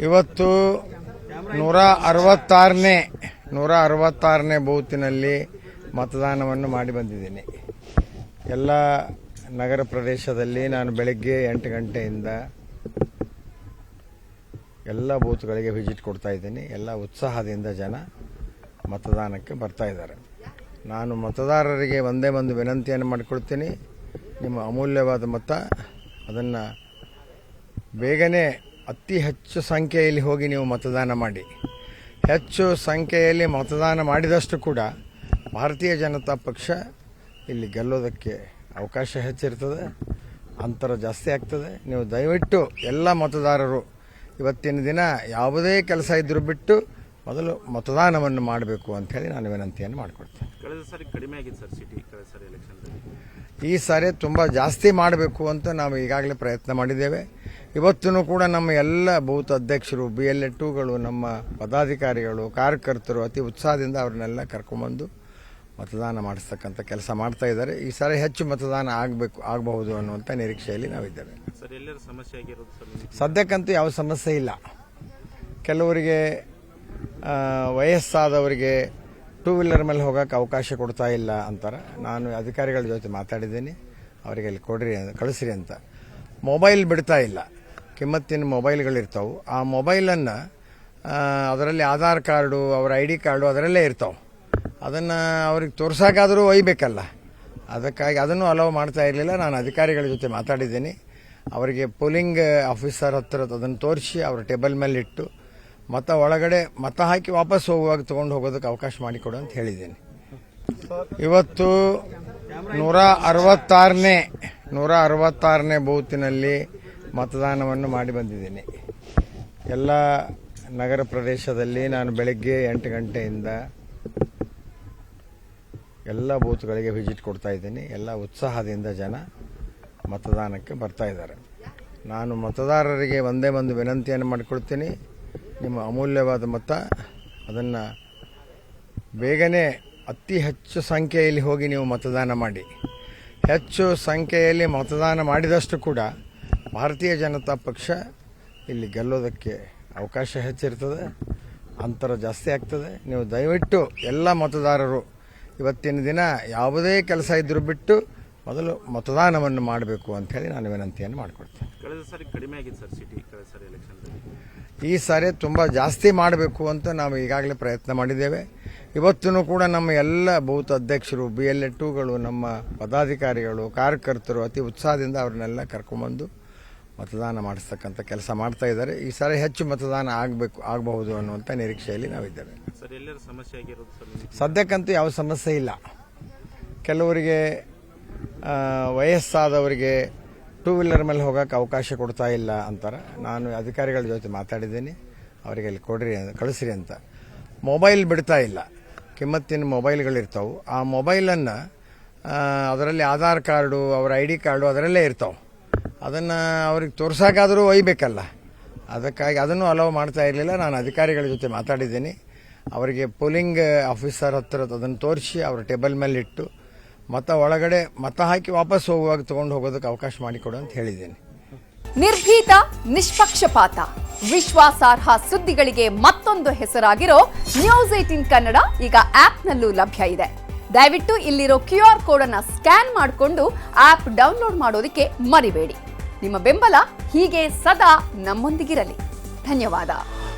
ಇವತ್ತು 166ನೇ ಬೂತಿನಲ್ಲಿ ಮತದಾನವನ್ನು ಮಾಡಿ ಬಂದಿದ್ದೀನಿ. ಎಲ್ಲ ನಗರ ಪ್ರದೇಶದಲ್ಲಿ ನಾನು ಬೆಳಗ್ಗೆ 8 ಗಂಟೆಯಿಂದ ಎಲ್ಲ ಬೂತ್ಗಳಿಗೆ ವಿಸಿಟ್ ಕೊಡ್ತಾ ಇದ್ದೀನಿ. ಎಲ್ಲ ಉತ್ಸಾಹದಿಂದ ಜನ ಮತದಾನಕ್ಕೆ ಬರ್ತಾ ಇದ್ದಾರೆ. ನಾನು ಮತದಾರರಿಗೆ ಒಂದೇ ಒಂದು ವಿನಂತಿಯನ್ನು ಮಾಡಿಕೊಡ್ತೀನಿ. ನಿಮ್ಮ ಅಮೂಲ್ಯವಾದ ಮತ ಅದನ್ನು ಬೇಗನೆ ಅತಿ ಹೆಚ್ಚು ಸಂಖ್ಯೆಯಲ್ಲಿ ಹೋಗಿ ನೀವು ಮತದಾನ ಮಾಡಿ. ಹೆಚ್ಚು ಸಂಖ್ಯೆಯಲ್ಲಿ ಮತದಾನ ಮಾಡಿದಷ್ಟು ಕೂಡ ಭಾರತೀಯ ಜನತಾ ಪಕ್ಷ ಇಲ್ಲಿ ಗೆಲ್ಲೋದಕ್ಕೆ ಅವಕಾಶ ಹೆಚ್ಚಿರ್ತದೆ, ಅಂತರ ಜಾಸ್ತಿ ಆಗ್ತದೆ. ನೀವು ದಯವಿಟ್ಟು ಎಲ್ಲ ಮತದಾರರು ಇವತ್ತಿನ ದಿನ ಯಾವುದೇ ಕೆಲಸ ಇದ್ರೂ ಬಿಟ್ಟು ಮೊದಲು ಮತದಾನವನ್ನು ಮಾಡಬೇಕು ಅಂತ ಹೇಳಿ ನಾನು ವಿನಂತಿಯನ್ನು ಮಾಡಿಕೊಡ್ತೇನೆ. ಕಳೆದ ಸಾರಿ ಕಡಿಮೆ ಆಗಿತ್ತು ಸರ್ ಸಿಟಿ, ಕಳೆದ ಸಾರಿ ಎಲೆಕ್ಷನ್ ಈ ಸಾರಿ ತುಂಬ ಜಾಸ್ತಿ ಮಾಡಬೇಕು ಅಂತ ನಾವು ಈಗಾಗಲೇ ಪ್ರಯತ್ನ ಮಾಡಿದ್ದೇವೆ. ಇವತ್ತೂ ಕೂಡ ನಮ್ಮ ಎಲ್ಲ ಬೂತ್ ಅಧ್ಯಕ್ಷರು, BLA2ಗಳು, ನಮ್ಮ ಪದಾಧಿಕಾರಿಗಳು, ಕಾರ್ಯಕರ್ತರು ಅತಿ ಉತ್ಸಾಹದಿಂದ ಅವ್ರನ್ನೆಲ್ಲ ಕರ್ಕೊಂಡ್ಬಂದು ಮತದಾನ ಮಾಡಿಸ್ತಕ್ಕಂಥ ಕೆಲಸ ಮಾಡ್ತಾ ಇದ್ದಾರೆ. ಈ ಸಾರಿ ಹೆಚ್ಚು ಮತದಾನ ಆಗಬಹುದು ಅನ್ನುವಂಥ ನಿರೀಕ್ಷೆಯಲ್ಲಿ ನಾವಿದ್ದೇವೆ. ಸರ್ ಎಲ್ಲರ ಸಮಸ್ಯೆ ಆಗಿರೋದು ಸರ್? ಸದ್ಯಕ್ಕಂತೂ ಯಾವ ಸಮಸ್ಯೆ ಇಲ್ಲ. ಕೆಲವರಿಗೆ ವಯಸ್ಸಾದವರಿಗೆ 2 ವೀಲರ್ ಮೇಲೆ ಹೋಗೋಕೆ ಅವಕಾಶ ಕೊಡ್ತಾ ಇಲ್ಲ ಅಂತಾರೆ. ನಾನು ಅಧಿಕಾರಿಗಳ ಜೊತೆ ಮಾತಾಡಿದ್ದೀನಿ, ಅವರಿಗೆ ಅಲ್ಲಿ ಕೊಡ್ರಿ ಕಳಿಸ್ರಿ ಅಂತ. ಮೊಬೈಲ್ ಬಿಡ್ತಾ ಇಲ್ಲ, ಕಿಮ್ಮತ್ತಿನ ಮೊಬೈಲ್ಗಳಿರ್ತಾವೆ. ಆ ಮೊಬೈಲನ್ನು ಅದರಲ್ಲಿ ಆಧಾರ್ ಕಾರ್ಡು, ಅವರ ID ಕಾರ್ಡು ಅದರಲ್ಲೇ ಇರ್ತಾವೆ. ಅದನ್ನು ಅವ್ರಿಗೆ ತೋರ್ಸೋಕ್ಕಾದರೂ ಒಯ್ಯಬೇಕಲ್ಲ, ಅದಕ್ಕಾಗಿ ಅದನ್ನು ಅಲೋವ್ ಮಾಡ್ತಾ ಇರಲಿಲ್ಲ. ನಾನು ಅಧಿಕಾರಿಗಳ ಜೊತೆ ಮಾತಾಡಿದ್ದೀನಿ. ಅವರಿಗೆ ಪೋಲಿಂಗ್ ಆಫೀಸರ್ ಹತ್ರ ಅದನ್ನು ತೋರಿಸಿ ಅವರ ಟೇಬಲ್ ಮೇಲೆ ಇಟ್ಟು ಒಳಗಡೆ ಮತ ಹಾಕಿ ವಾಪಸ್ ಹೋಗುವಾಗ ತೊಗೊಂಡು ಹೋಗೋದಕ್ಕೆ ಅವಕಾಶ ಮಾಡಿಕೊಡು ಅಂತ ಹೇಳಿದ್ದೀನಿ. ಇವತ್ತು 166ನೇ ಬೂತಿನಲ್ಲಿ ಮತದಾನವನ್ನು ಮಾಡಿ ಬಂದಿದ್ದೀನಿ. ಎಲ್ಲ ನಗರ ಪ್ರದೇಶದಲ್ಲಿ ನಾನು ಬೆಳಗ್ಗೆ 8 ಗಂಟೆಯಿಂದ ಎಲ್ಲ ಬೂತ್ಗಳಿಗೆ ವಿಸಿಟ್ ಕೊಡ್ತಾ ಇದ್ದೀನಿ. ಎಲ್ಲ ಉತ್ಸಾಹದಿಂದ ಜನ ಮತದಾನಕ್ಕೆ ಬರ್ತಾ ಇದ್ದಾರೆ. ನಾನು ಮತದಾರರಿಗೆ ಒಂದೇ ಒಂದು ವಿನಂತಿಯನ್ನು ಮಾಡಿಕೊಡ್ತೀನಿ. ನಿಮ್ಮ ಅಮೂಲ್ಯವಾದ ಮತ ಅದನ್ನು ಬೇಗನೆ ಅತಿ ಹೆಚ್ಚು ಸಂಖ್ಯೆಯಲ್ಲಿ ಹೋಗಿ ನೀವು ಮತದಾನ ಮಾಡಿ. ಹೆಚ್ಚು ಸಂಖ್ಯೆಯಲ್ಲಿ ಮತದಾನ ಮಾಡಿದಷ್ಟು ಕೂಡ ಭಾರತೀಯ ಜನತಾ ಪಕ್ಷ ಇಲ್ಲಿ ಗೆಲ್ಲೋದಕ್ಕೆ ಅವಕಾಶ ಹೆಚ್ಚಿರ್ತದೆ, ಅಂತರ ಜಾಸ್ತಿ ಆಗ್ತದೆ. ನೀವು ದಯವಿಟ್ಟು ಎಲ್ಲ ಮತದಾರರು ಇವತ್ತಿನ ದಿನ ಯಾವುದೇ ಕೆಲಸ ಇದ್ರೂ ಬಿಟ್ಟು ಮೊದಲು ಮತದಾನವನ್ನು ಮಾಡಬೇಕು ಅಂತ ಹೇಳಿ ನಾನು ವಿನಂತಿಯನ್ನು ಮಾಡಿಕೊಡ್ತೇನೆ. ಕಳೆದ ಸಾರಿ ಕಡಿಮೆ ಆಗಿತ್ತು ಸರ್ ಸಿಟಿ, ಕಳೆದ ಸಾರಿ ಎಲೆಕ್ಷನ್ ಈ ಸಾರಿ ತುಂಬ ಜಾಸ್ತಿ ಮಾಡಬೇಕು ಅಂತ ನಾವು ಈಗಾಗಲೇ ಪ್ರಯತ್ನ ಮಾಡಿದ್ದೇವೆ. ಇವತ್ತೂ ಕೂಡ ನಮ್ಮ ಎಲ್ಲ ಬೂತ್ ಅಧ್ಯಕ್ಷರು, BLA2ಗಳು, ನಮ್ಮ ಪದಾಧಿಕಾರಿಗಳು, ಕಾರ್ಯಕರ್ತರು ಅತಿ ಉತ್ಸಾಹದಿಂದ ಅವ್ರನ್ನೆಲ್ಲ ಕರ್ಕೊಂಡ್ಬಂದು ಮತದಾನ ಮಾಡಿಸ್ತಕ್ಕಂಥ ಕೆಲಸ ಮಾಡ್ತಾ ಇದ್ದಾರೆ. ಈ ಸಾರಿ ಹೆಚ್ಚು ಮತದಾನ ಆಗಬಹುದು ಅನ್ನುವಂಥ ನಿರೀಕ್ಷೆಯಲ್ಲಿ ನಾವಿದ್ದೇವೆ. ಸರ್ ಎಲ್ಲರ ಸಮಸ್ಯೆ ಆಗಿರೋದು ಸರ್? ಸದ್ಯಕ್ಕಂತೂ ಯಾವ ಸಮಸ್ಯೆ ಇಲ್ಲ. ಕೆಲವರಿಗೆ ವಯಸ್ಸಾದವರಿಗೆ 2 ವೀಲರ್ ಮೇಲೆ ಹೋಗೋಕೆ ಅವಕಾಶ ಕೊಡ್ತಾ ಇಲ್ಲ ಅಂತಾರೆ. ನಾನು ಅಧಿಕಾರಿಗಳ ಜೊತೆ ಮಾತಾಡಿದ್ದೀನಿ, ಅವರಿಗೆ ಅಲ್ಲಿ ಕೊಡ್ರಿ ಕಳಿಸ್ರಿ ಅಂತ. ಮೊಬೈಲ್ ಬಿಡ್ತಾ ಇಲ್ಲ, ಕಿಮ್ಮತ್ತಿನ ಮೊಬೈಲ್ಗಳಿರ್ತಾವೆ. ಆ ಮೊಬೈಲನ್ನು ಅದರಲ್ಲಿ ಆಧಾರ್ ಕಾರ್ಡು, ಅವರ ID ಕಾರ್ಡು ಅದರಲ್ಲೇ ಇರ್ತಾವೆ. ಅದನ್ನು ಅವ್ರಿಗೆ ತೋರ್ಸೋಕ್ಕಾದರೂ ಒಯ್ಯಬೇಕಲ್ಲ, ಅದಕ್ಕಾಗಿ ಅದನ್ನು ಅಲೋವ್ ಮಾಡ್ತಾ ಇರಲಿಲ್ಲ. ನಾನು ಅಧಿಕಾರಿಗಳ ಜೊತೆ ಮಾತಾಡಿದ್ದೀನಿ. ಅವರಿಗೆ ಪೋಲಿಂಗ್ ಆಫೀಸರ್ ಹತ್ರ ಅದನ್ನು ತೋರಿಸಿ ಅವರ ಟೇಬಲ್ ಮೇಲೆ ಇಟ್ಟು ಒಳಗಡೆ ಮತ ಹಾಕಿ ವಾಪಸ್ ಹೋಗುವಾಗ ತೊಗೊಂಡು ಹೋಗೋದಕ್ಕೆ ಅವಕಾಶ ಮಾಡಿಕೊಡು ಅಂತ ಹೇಳಿದ್ದೀನಿ. ನಿರ್ಭೀತ, ನಿಷ್ಪಕ್ಷಪಾತ, ವಿಶ್ವಾಸಾರ್ಹ ಸುದ್ದಿಗಳಿಗೆ ಮತ್ತೊಂದು ಹೆಸರಾಗಿರೋ ನ್ಯೂಸ್ 18 ಕನ್ನಡ ಈಗ ಆಪ್ನಲ್ಲೂ ಲಭ್ಯ ಇದೆ. ದಯವಿಟ್ಟು ಇಲ್ಲಿರೋ QR ಕೋಡ್ ಅನ್ನು ಸ್ಕ್ಯಾನ್ ಮಾಡಿಕೊಂಡು ಆಪ್ ಡೌನ್ಲೋಡ್ ಮಾಡೋದಕ್ಕೆ ಮರಿಬೇಡಿ. ನಿಮ್ಮ ಬೆಂಬಲ ಹೀಗೆ ಸದಾ ನಮ್ಮೊಂದಿಗಿರಲಿ. ಧನ್ಯವಾದ.